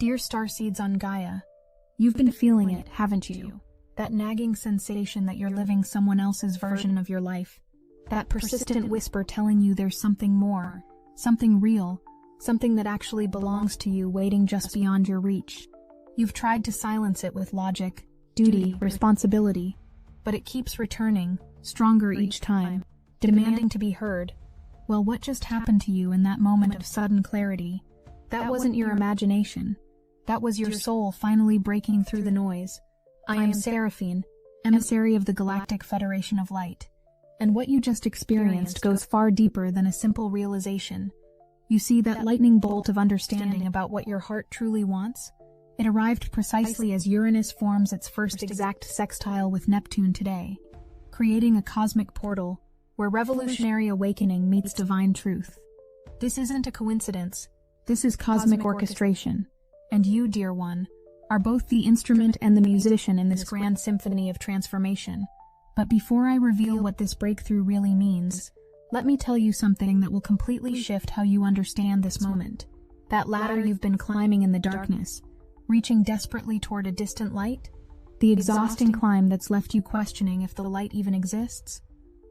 Dear Starseeds on Gaia, you've been feeling it, haven't you? That nagging sensation that you're living someone else's version of your life. That persistent whisper telling you there's something more, something real, something that actually belongs to you waiting just beyond your reach. You've tried to silence it with logic, duty, responsibility, but it keeps returning, stronger each time, demanding to be heard. Well, what just happened to you in that moment of sudden clarity? That wasn't your imagination. That was your soul finally breaking through the noise. I am Seraphine, emissary of the Galactic Federation of Light. And what you just experienced goes far deeper than a simple realization. You see, that lightning bolt of understanding about what your heart truly wants? It arrived precisely as Uranus forms its first exact sextile with Neptune today, creating a cosmic portal where revolutionary awakening meets divine truth. This isn't a coincidence. This is cosmic orchestration. And you, dear one, are both the instrument and the musician in this grand symphony of transformation. But before I reveal what this breakthrough really means, let me tell you something that will completely shift how you understand this moment. That ladder you've been climbing in the darkness, reaching desperately toward a distant light? The exhausting climb that's left you questioning if the light even exists?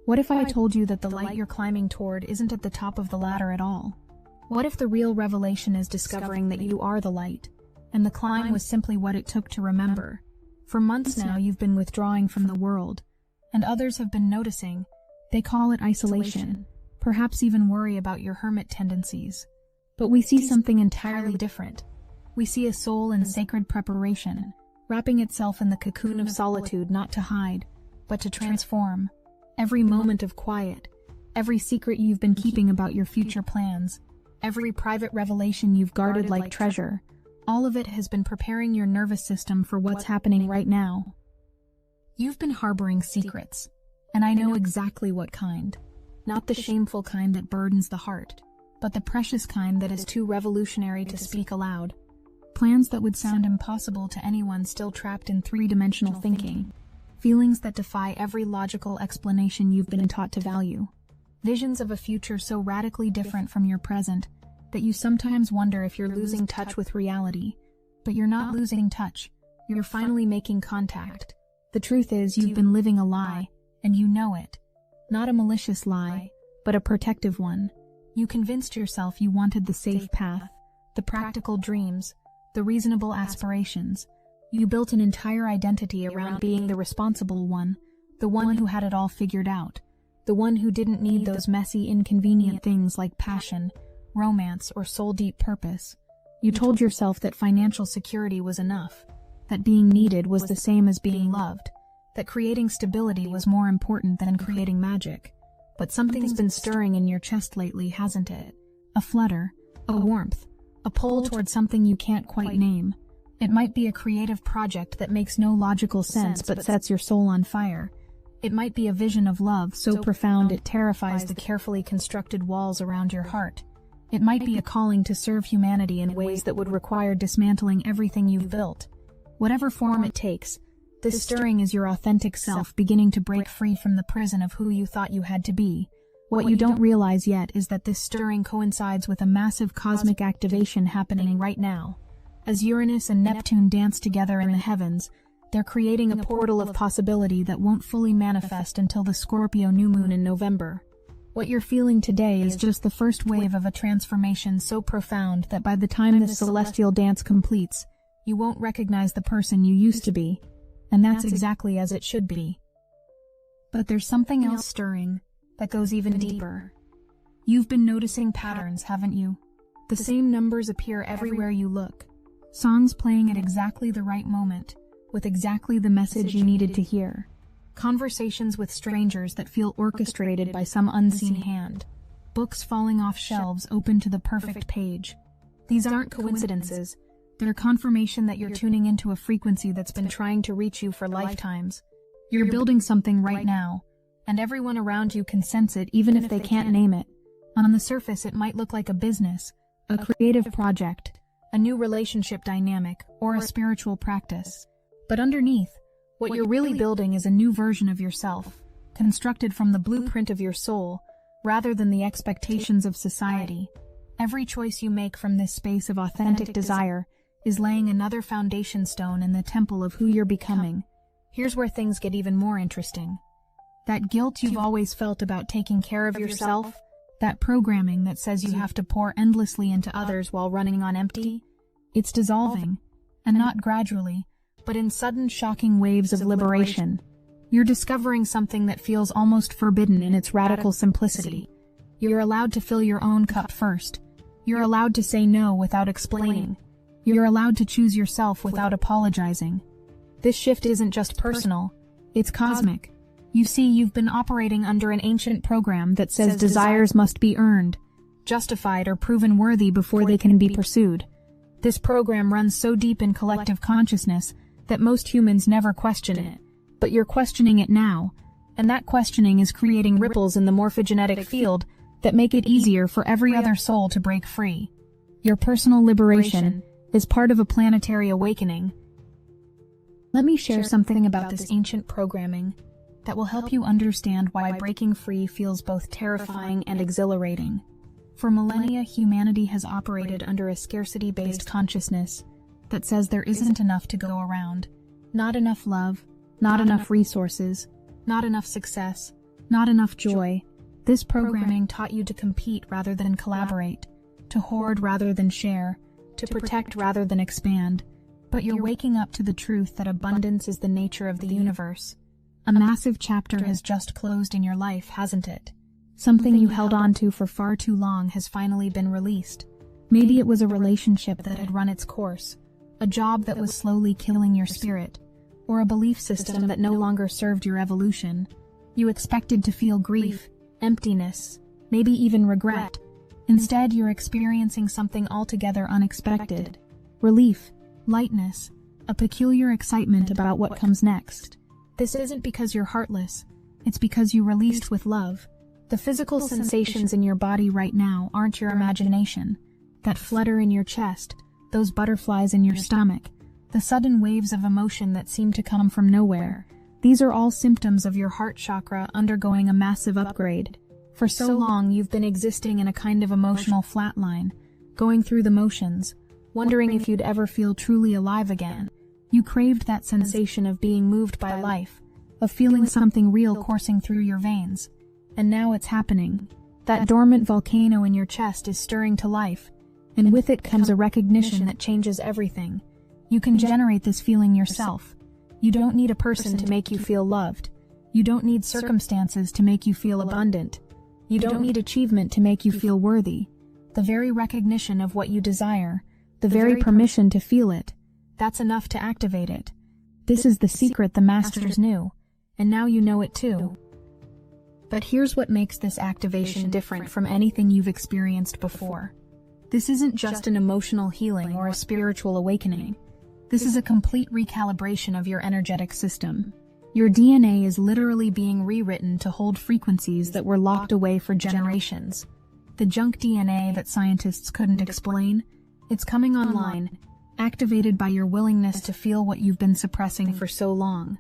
What if I told you that the light you're climbing toward isn't at the top of the ladder at all? What if the real revelation is discovering that you are the light, and the climb was simply what it took to remember? For months now you've been withdrawing from the world, and others have been noticing. They call it isolation, perhaps even worry about your hermit tendencies. But we see something entirely different. We see a soul in sacred preparation, wrapping itself in the cocoon of solitude not to hide, but to transform. Every moment of quiet, every secret you've been keeping about your future plans, every private revelation you've guarded like treasure, all of it has been preparing your nervous system for what's happening right now. You've been harboring secrets, and I know exactly what kind. Not the shameful kind that burdens the heart, but the precious kind that is too revolutionary to speak aloud. Plans that would sound impossible to anyone still trapped in three-dimensional thinking. Feelings that defy every logical explanation you've been taught to value. Visions of a future so radically different from your present that you sometimes wonder if you're losing touch with reality. But you're not losing touch. You're finally making contact. The truth is, you've been living a lie, and you know it. Not a malicious lie, but a protective one. You convinced yourself you wanted the safe path, the practical dreams, the reasonable aspirations. You built an entire identity around being the responsible one, the one who had it all figured out, the one who didn't need those messy, inconvenient things like passion, romance, or soul-deep purpose. You told yourself that financial security was enough, that being needed was the same as being loved, that creating stability was more important than creating magic. But something's been stirring in your chest lately, hasn't it? A flutter, a warmth, a pull towards something you can't quite name. It might be a creative project that makes no logical sense but sets your soul on fire. It might be a vision of love so profound it terrifies the carefully constructed walls around your heart. It might be a calling to serve humanity in ways that would require dismantling everything you've built. Whatever form it takes, this stirring is your authentic self beginning to break free from the prison of who you thought you had to be. What you don't realize yet is that this stirring coincides with a massive cosmic activation happening right now. As Uranus and Neptune dance together in the heavens, they're creating a portal of possibility that won't fully manifest until the Scorpio new moon in November. What you're feeling today is just the first wave of a transformation so profound that by the time this celestial dance completes, you won't recognize the person you used to be. And that's exactly as it should be. But there's something else stirring that goes even deeper. You've been noticing patterns, haven't you? The same numbers appear everywhere you look. Songs playing at exactly the right moment, with exactly the message you needed to hear. Conversations with strangers that feel orchestrated by some unseen hand. Books falling off shelves open to the perfect page. These aren't coincidences. They're confirmation that you're tuning into a frequency that's been trying to reach you for lifetimes. You're building something right now, and everyone around you can sense it even if they can't name it. On the surface, it might look like a business, a creative project, a new relationship dynamic, or a spiritual practice. But underneath, what you're really building is a new version of yourself, constructed from the blueprint of your soul, rather than the expectations of society. Every choice you make from this space of authentic desire is laying another foundation stone in the temple of who you're becoming. Here's where things get even more interesting. That guilt you've always felt about taking care of yourself, that programming that says you have to pour endlessly into others while running on empty, it's dissolving, and not gradually, but in sudden shocking waves of liberation. You're discovering something that feels almost forbidden in its radical simplicity. You're allowed to fill your own cup first. You're allowed to say no without explaining. You're allowed to choose yourself without apologizing. This shift isn't just personal, it's cosmic. You see, you've been operating under an ancient program that says desires must be earned, justified, or proven worthy before they can be pursued. This program runs so deep in collective consciousness that most humans never question it. But you're questioning it now, and that questioning is creating ripples in the morphogenetic field that make it easier for every other soul to break free. Your personal liberation is part of a planetary awakening. Let me share something about this ancient programming that will help you understand why breaking free feels both terrifying and exhilarating. For millennia, humanity has operated under a scarcity-based consciousness that says there isn't enough to go around. Not enough love, not enough resources, not enough success, not enough joy. This programming taught you to compete rather than collaborate, to hoard rather than share, to protect rather than expand. But you're waking up to the truth that abundance is the nature of the universe. A massive chapter has just closed in your life, hasn't it? Something you held on to for far too long has finally been released. Maybe it was a relationship that had run its course, a job that was slowly killing your spirit, or a belief system that no longer served your evolution. You expected to feel grief, emptiness, maybe even regret. Instead, you're experiencing something altogether unexpected. Relief, lightness, a peculiar excitement about what comes next. This isn't because you're heartless, it's because you released with love. The physical sensations in your body right now aren't your imagination. That flutter in your chest, those butterflies in your stomach, the sudden waves of emotion that seem to come from nowhere. These are all symptoms of your heart chakra undergoing a massive upgrade. For so long, you've been existing in a kind of emotional flatline, going through the motions, wondering if you'd ever feel truly alive again. You craved that sensation of being moved by life, of feeling something real coursing through your veins. And now it's happening. That dormant volcano in your chest is stirring to life, and with it comes a recognition that changes everything. You can generate this feeling yourself. You don't need a person to make you feel loved. You don't need circumstances to make you feel abundant. You don't need achievement to make you feel worthy. The very recognition of what you desire, the very permission to feel it, that's enough to activate it. This is the secret the masters knew, and now you know it too. But here's what makes this activation different from anything you've experienced before. This isn't just an emotional healing or a spiritual awakening. This is a complete recalibration of your energetic system. Your DNA is literally being rewritten to hold frequencies that were locked away for generations. The junk DNA that scientists couldn't explain, it's coming online, activated by your willingness to feel what you've been suppressing for so long.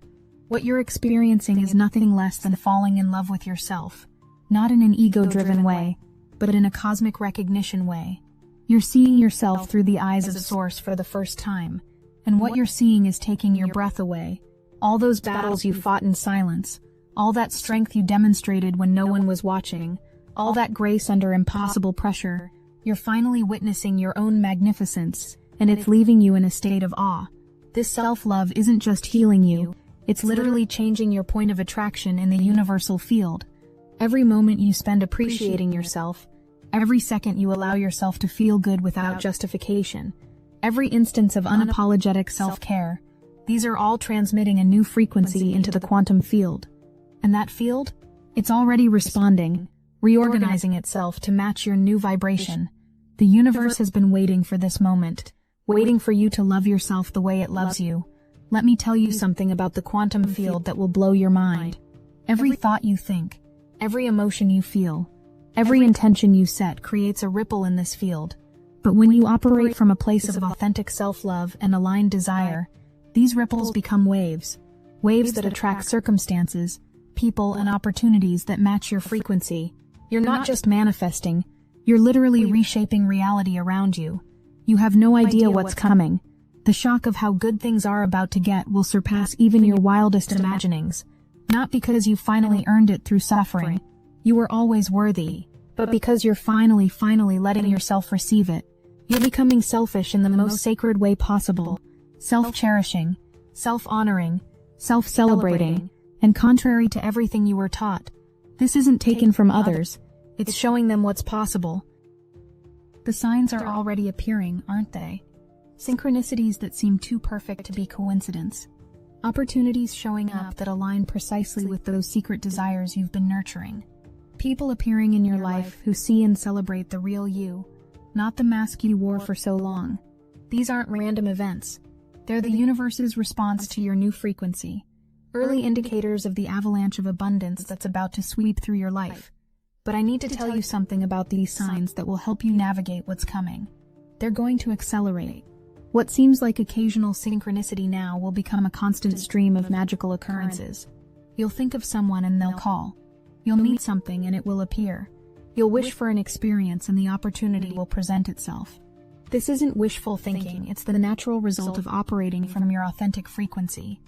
What you're experiencing is nothing less than falling in love with yourself, not in an ego-driven way, but in a cosmic recognition way. You're seeing yourself through the eyes of Source for the first time, and what you're seeing is taking your breath away. All those battles you fought in silence, all that strength you demonstrated when no one was watching, all that grace under impossible pressure, you're finally witnessing your own magnificence, and it's leaving you in a state of awe. This self-love isn't just healing you, it's literally changing your point of attraction in the universal field. Every moment you spend appreciating yourself, every second you allow yourself to feel good without justification, every instance of unapologetic self-care, these are all transmitting a new frequency into the quantum field. And that field? It's already responding, reorganizing itself to match your new vibration. The universe has been waiting for this moment, waiting for you to love yourself the way it loves you. Let me tell you something about the quantum field that will blow your mind. Every thought you think, every emotion you feel, every intention you set creates a ripple in this field. But when you operate from a place of authentic self-love and aligned desire, these ripples become waves. Waves that attract circumstances, people, and opportunities that match your frequency. You're not just manifesting, you're literally reshaping reality around you. You have no idea what's coming, The shock of how good things are about to get will surpass even your wildest imaginings. Not because you finally earned it through suffering. You were always worthy. But because you're finally letting yourself receive it. You're becoming selfish in the most sacred way possible. Self-cherishing, self-honoring, self-celebrating, and contrary to everything you were taught. This isn't taken from others. It's showing them what's possible. The signs are already appearing, aren't they? Synchronicities that seem too perfect to be coincidence. Opportunities showing up that align precisely with those secret desires you've been nurturing. People appearing in your life who see and celebrate the real you, not the mask you wore for so long. These aren't random events. They're the universe's response to your new frequency. Early indicators of the avalanche of abundance that's about to sweep through your life. But I need to tell you something about these signs that will help you navigate what's coming. They're going to accelerate. What seems like occasional synchronicity now will become a constant stream of magical occurrences. You'll think of someone and they'll call. You'll meet something and it will appear. You'll wish for an experience and the opportunity will present itself. This isn't wishful thinking, it's the natural result of operating from your authentic frequency.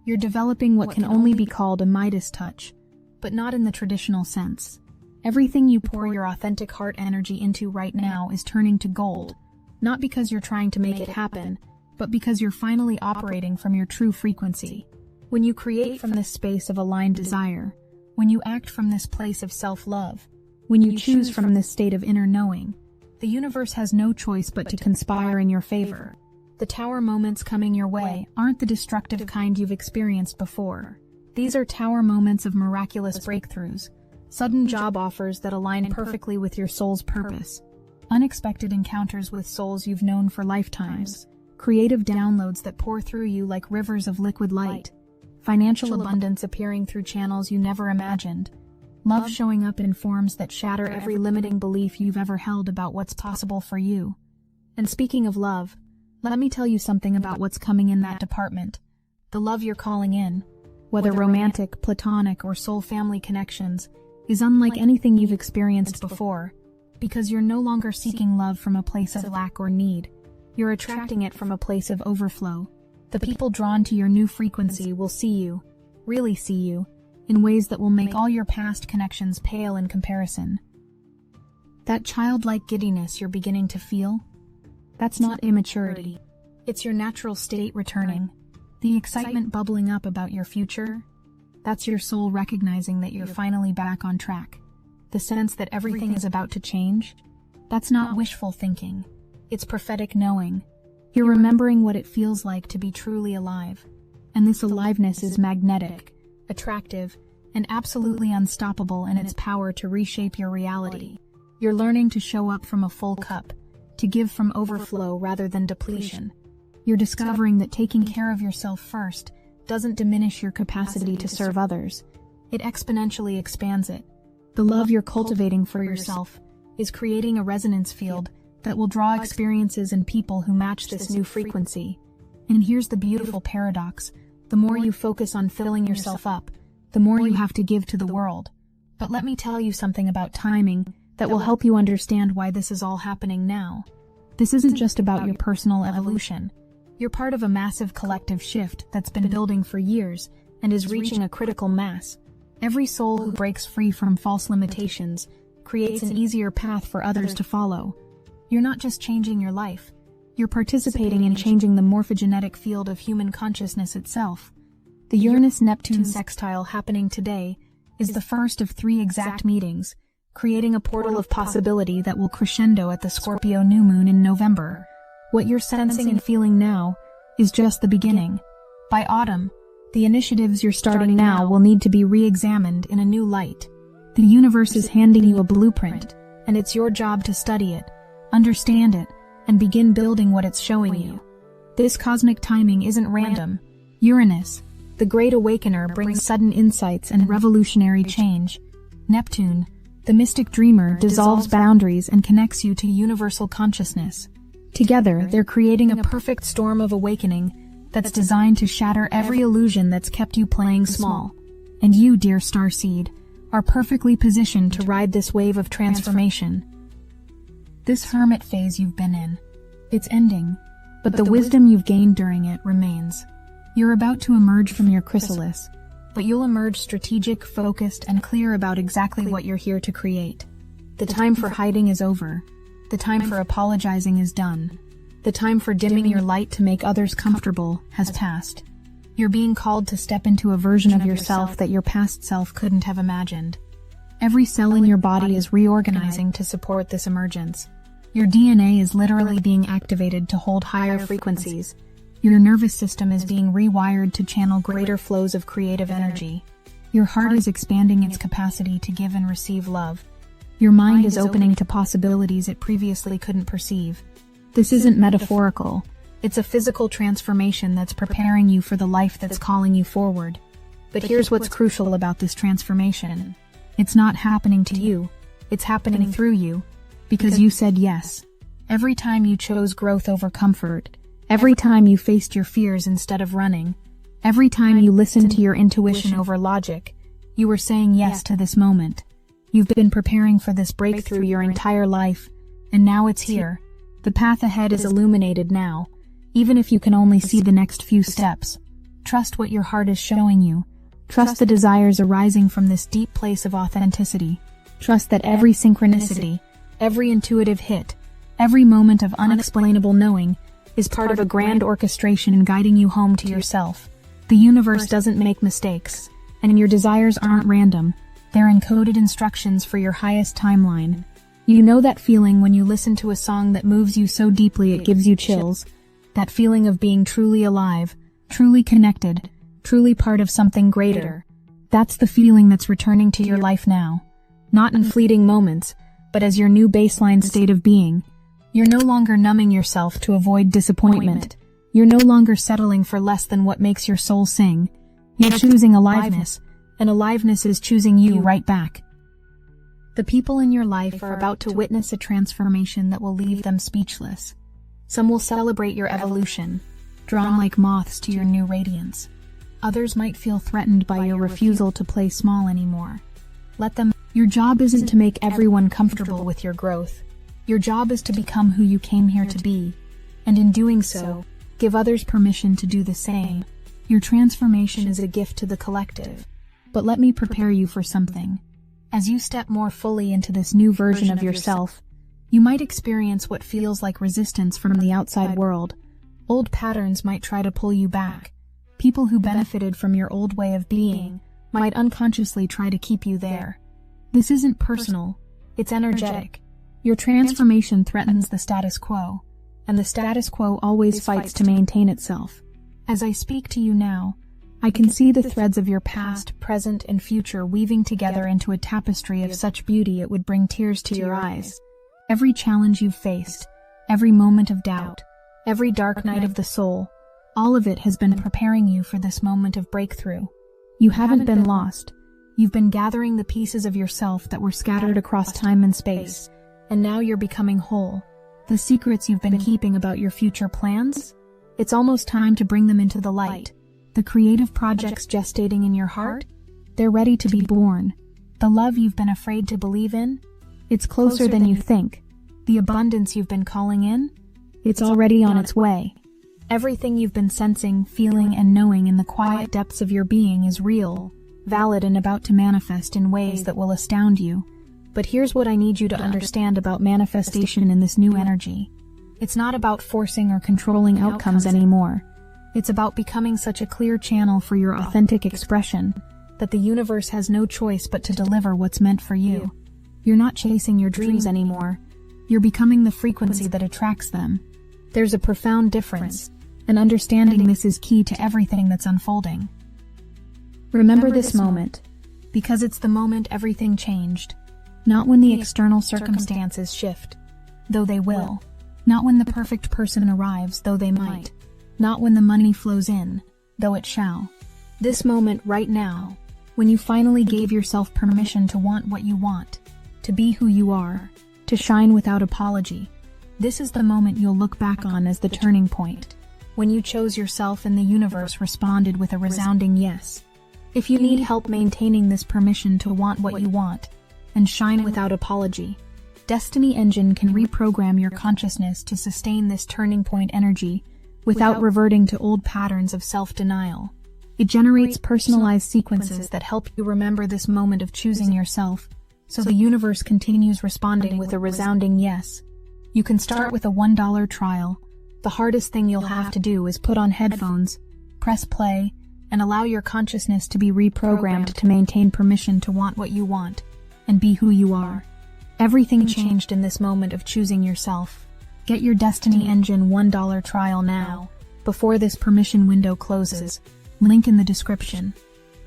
You're developing what can only be called a Midas touch, but not in the traditional sense. Everything you pour your authentic heart energy into right now is turning to gold. Not because you're trying to make it happen, but because you're finally operating from your true frequency. When you create from this space of aligned desire, when you act from this place of self-love, when you choose from this state of inner knowing, the universe has no choice but to conspire in your favor. The tower moments coming your way aren't the destructive kind you've experienced before. These are tower moments of miraculous breakthroughs, sudden job offers that align perfectly with your soul's purpose. Unexpected encounters with souls you've known for lifetimes, creative downloads that pour through you like rivers of liquid light, financial abundance appearing through channels you never imagined, love showing up in forms that shatter every limiting belief you've ever held about what's possible for you. And speaking of love, let me tell you something about what's coming in that department. The love you're calling in, whether romantic, platonic, or soul family connections, is unlike anything you've experienced before. Because you're no longer seeking love from a place of lack or need. You're attracting it from a place of overflow. The people drawn to your new frequency will see you, really see you, in ways that will make all your past connections pale in comparison. That childlike giddiness you're beginning to feel? That's not immaturity. It's your natural state returning. The excitement bubbling up about your future? That's your soul recognizing that you're finally back on track. The sense that everything is about to change? That's not wishful thinking. It's prophetic knowing. You're remembering what it feels like to be truly alive. And this aliveness is magnetic, attractive, and absolutely unstoppable in its power to reshape your reality. You're learning to show up from a full cup, to give from overflow rather than depletion. You're discovering that taking care of yourself first doesn't diminish your capacity to serve others. It exponentially expands it. The love you're cultivating for yourself is creating a resonance field that will draw experiences and people who match this new frequency. And here's the beautiful paradox. The more you focus on filling yourself up, the more you have to give to the world. But let me tell you something about timing that will help you understand why this is all happening now. This isn't just about your personal evolution. You're part of a massive collective shift that's been building for years and is reaching a critical mass. Every soul who breaks free from false limitations creates an easier path for others to follow. You're not just changing your life, you're participating in changing the morphogenetic field of human consciousness itself. The Uranus-Neptune sextile happening today is the first of 3 exact meetings, creating a portal of possibility that will crescendo at the Scorpio new moon in November. What you're sensing and feeling now is just the beginning. By autumn, the initiatives you're starting now will need to be re-examined in a new light. The universe is handing you a blueprint, and it's your job to study it, understand it, and begin building what it's showing you. This cosmic timing isn't random. Uranus, the Great Awakener, brings sudden insights and revolutionary change. Neptune, the mystic dreamer, dissolves boundaries and connects you to universal consciousness. Together, they're creating a perfect storm of awakening that's designed to shatter every illusion that's kept you playing small. And you, dear Starseed, are perfectly positioned to ride this wave of transformation. This hermit phase you've been in, it's ending, but the wisdom you've gained during it remains. You're about to emerge from your chrysalis, but you'll emerge strategic, focused, and clear about exactly what you're here to create. The time for hiding is over. The time for apologizing is done. The time for dimming your light to make others comfortable has passed. You're being called to step into a version of yourself that your past self couldn't have imagined. Every cell in your body is reorganizing to support this emergence. Your DNA is literally being activated to hold higher frequencies. Your nervous system is being rewired to channel greater flows of creative energy. Your heart is expanding its capacity to give and receive love. Your mind is opening to possibilities it previously couldn't perceive. This isn't metaphorical. It's a physical transformation that's preparing you for the life that's calling you forward. But here's what's crucial about this transformation. It's not happening to you. It's happening through you. Because you said yes. Every time you chose growth over comfort. Every time you faced your fears instead of running. Every time you listened to your intuition over logic. You were saying yes to this moment. You've been preparing for this breakthrough your entire life. And now it's here. The path ahead is illuminated now. Even if you can only see the next few steps. Trust what your heart is showing you. Trust the desires arising from this deep place of authenticity. Trust that every synchronicity, every intuitive hit, every moment of unexplainable knowing is part of a grand orchestration guiding you home to yourself. The universe doesn't make mistakes, and your desires aren't random. They're encoded instructions for your highest timeline. You know that feeling when you listen to a song that moves you so deeply it gives you chills. That feeling of being truly alive, truly connected, truly part of something greater. That's the feeling that's returning to your life now. Not in fleeting moments, but as your new baseline state of being. You're no longer numbing yourself to avoid disappointment. You're no longer settling for less than what makes your soul sing. You're choosing aliveness, and aliveness is choosing you right back. The people in your life are about to witness a transformation that will leave them speechless. Some will celebrate your evolution, drawn like moths to your new radiance. Others might feel threatened by your refusal to play small anymore. Let them. Your job isn't to make everyone comfortable with your growth. Your job is to become who you came here to be, and in doing so, give others permission to do the same. Your transformation is a gift to the collective. But let me prepare you for something. As you step more fully into this new version of yourself, you might experience what feels like resistance from the outside world. Old patterns might try to pull you back. People who benefited from your old way of being might unconsciously try to keep you there. This isn't personal, it's energetic. Your transformation threatens the status quo, and the status quo always fights to maintain itself. As I speak to you now, I can see the threads of your past, present, and future weaving together into a tapestry of such beauty it would bring tears to your eyes. Every challenge you've faced, every moment of doubt, every dark night of the soul, all of it has been preparing you for this moment of breakthrough. You haven't been lost. You've been gathering the pieces of yourself that were scattered across time and space, and now you're becoming whole. The secrets you've been keeping about your future plans? It's almost time to bring them into the light. The creative projects gestating in your heart? They're ready to be born. The love you've been afraid to believe in? It's closer than you think. The abundance you've been calling in? It's already on its way. Everything you've been sensing, feeling, and knowing in the quiet depths of your being is real, valid, and about to manifest in ways that will astound you. But here's what I need you to understand about manifestation in this new energy. It's not about forcing or controlling outcomes anymore. It's about becoming such a clear channel for your authentic expression that the universe has no choice but to deliver what's meant for you. You're not chasing your dreams anymore. You're becoming the frequency that attracts them. There's a profound difference, and understanding this is key to everything that's unfolding. Remember this moment, because it's the moment everything changed. Not when the external circumstances shift, though they will. Not when the perfect person arrives, though they might. Not when the money flows in, though it shall. This moment right now, when you finally gave yourself permission to want what you want, to be who you are, to shine without apology. This is the moment you'll look back on as the turning point, when you chose yourself and the universe responded with a resounding yes. If you need help maintaining this permission to want what you want, and shine without apology, Destiny Engine can reprogram your consciousness to sustain this turning point energy without reverting to old patterns of self-denial. It generates personalized sequences that help you remember this moment of choosing yourself, so the universe continues responding with a resounding yes. You can start with a $1 trial. The hardest thing you'll have to do is put on headphones, press play, and allow your consciousness to be reprogrammed to maintain permission to want what you want and be who you are. Everything changed in this moment of choosing yourself. Get your Destiny Engine $1 trial now, before this permission window closes. Link in the description.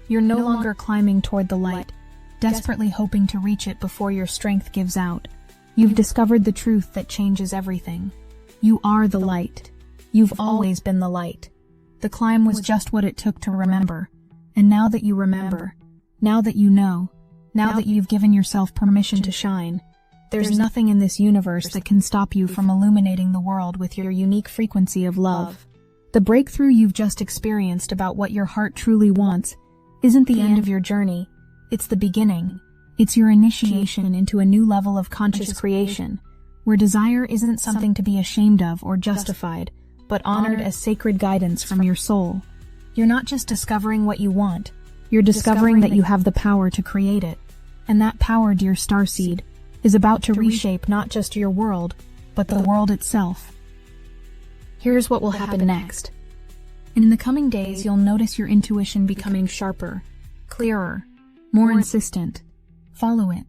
You're no longer climbing toward the light, desperately hoping to reach it before your strength gives out. You've discovered the truth that changes everything. You are the light. You've always been the light. The climb was just what it took to remember. And now that you remember, now that you know, now that you've given yourself permission to shine, there's nothing in this universe that can stop you from illuminating the world with your unique frequency of love. The breakthrough you've just experienced about what your heart truly wants isn't the end of your journey, it's the beginning. It's your initiation into a new level of conscious creation, where desire isn't something to be ashamed of or justified, but honored as sacred guidance from your soul. You're not just discovering what you want, you're discovering that you have the power to create it. And that power, dear Starseed, is about to reshape not just your world, but the world itself. Here's what will happen next. In the coming days, you'll notice your intuition becoming sharper, clearer, more insistent. Follow it,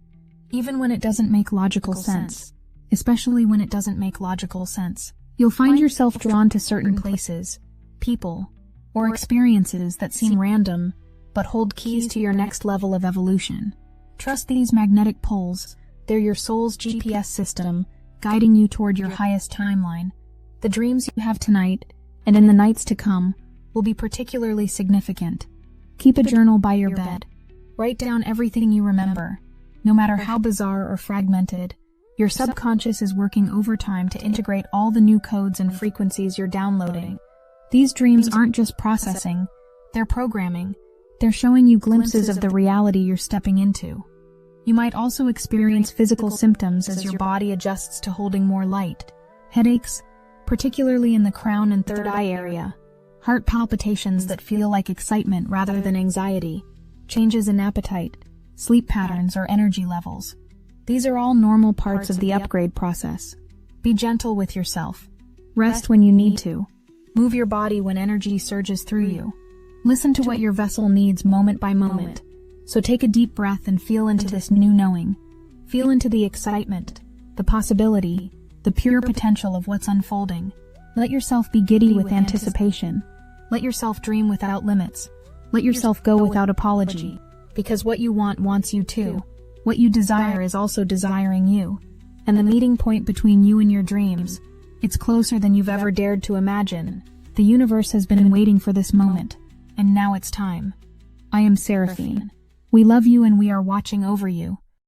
even when it doesn't make logical sense. Especially when it doesn't make logical sense. You'll find yourself drawn to certain places, people, or experiences that seem random, but hold keys to your next level of evolution. Trust these magnetic poles. They're your soul's GPS system, guiding you toward your highest timeline. The dreams you have tonight, and in the nights to come, will be particularly significant. Keep a journal by your bed. Write down everything you remember. No matter how bizarre or fragmented, your subconscious is working overtime to integrate all the new codes and frequencies you're downloading. These dreams aren't just processing, they're programming. They're showing you glimpses of the reality you're stepping into. You might also experience physical symptoms as your body adjusts to holding more light. Headaches, particularly in the crown and third eye area. Heart palpitations that feel like excitement rather than anxiety. Changes in appetite, sleep patterns, or energy levels. These are all normal parts of the upgrade process. Be gentle with yourself. Rest when you need to. Move your body when energy surges through you. Listen to what your vessel needs moment by moment. So take a deep breath and feel into this new knowing. Feel into the excitement, the possibility, the pure potential of what's unfolding. Let yourself be giddy with anticipation. Let yourself dream without limits. Let yourself go without apology. Because what you want wants you too. What you desire is also desiring you. And the meeting point between you and your dreams, it's closer than you've ever dared to imagine. The universe has been waiting for this moment. And now it's time. I am Seraphine. We love you and we are watching over you.